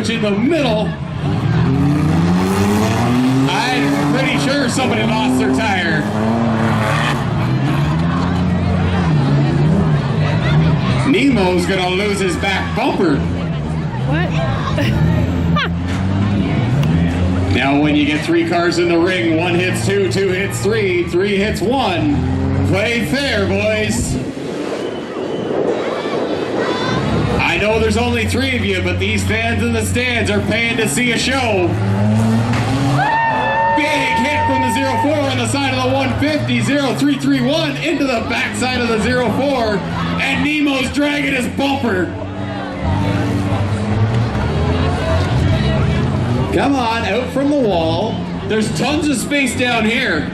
sandwich in the middle. I'm pretty sure somebody lost their tire. Nemo's gonna lose his back bumper. What? Now when you get 3 cars in the ring, 1 hits 2, 2 hits 3, 3 hits 1. Play fair, boys. I know there's only 3 of you, but these fans in the stands are paying to see a show. Big hit from the 04 on the side of the 150, 0331 into the backside of the 04, and Nemo's dragging his bumper. Come on, out from the wall. There's tons of space down here.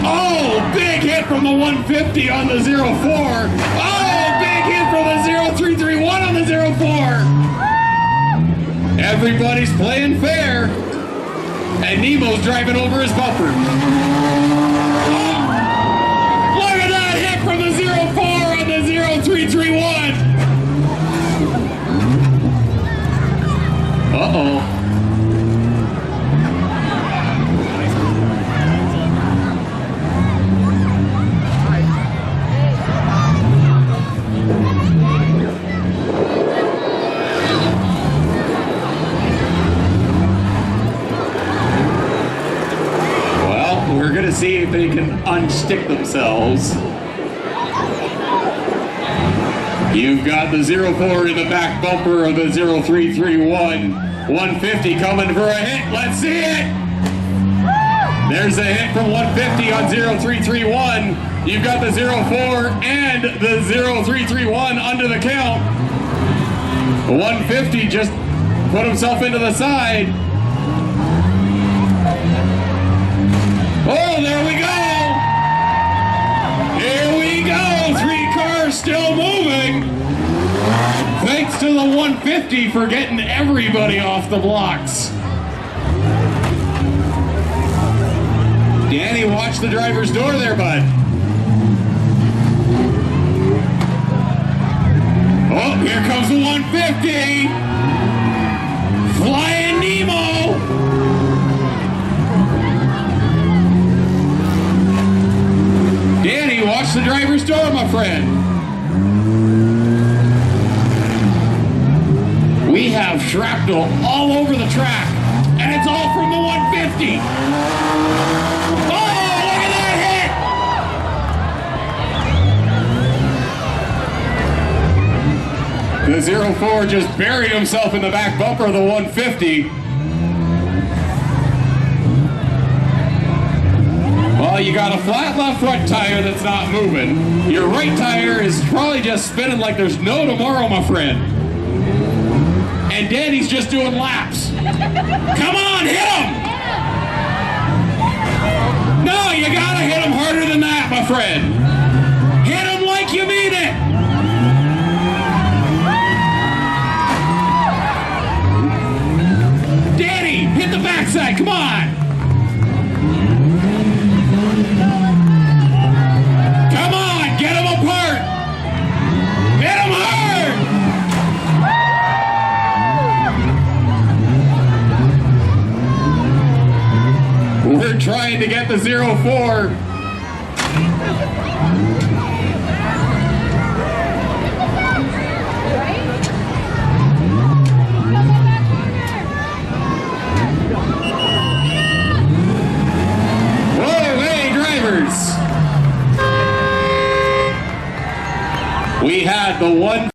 Oh, big hit from the 150 on the 04. Oh, big hit from the 0331 on the 04. Everybody's playing fair. And Nemo's driving over his bumper. Oh, look at that hit from the 04 on the 0331. Uh-oh. Well, we're gonna see if they can unstick themselves. You've got the 04 in the back bumper of the 0331. 150 coming for a hit. Let's see it. There's a hit from 150 on 0331. You've got the 04 and the 0331 under the count. 150 just put himself into the side. Oh, there we go. Here we go. 3 cars still moving. Thanks to the 150 for getting everybody off the blocks. Danny, watch the driver's door there, bud. Oh, here comes the 150. Flying Nemo. Danny, watch the driver's door, my friend. We have shrapnel all over the track, and it's all from the 150. Oh, look at that hit! The 04 just buried himself in the back bumper of the 150. Well, you got a flat left front tire that's not moving. Your right tire is probably just spinning like there's no tomorrow, my friend. And Danny's just doing laps. Come on, hit him! No, you gotta hit him harder than that, my friend. Hit him like you mean it. Danny, hit the backside, come on. Come on, get him apart. Hit him hard. We're trying to get the 04. Whoa, hey, drivers. We had the one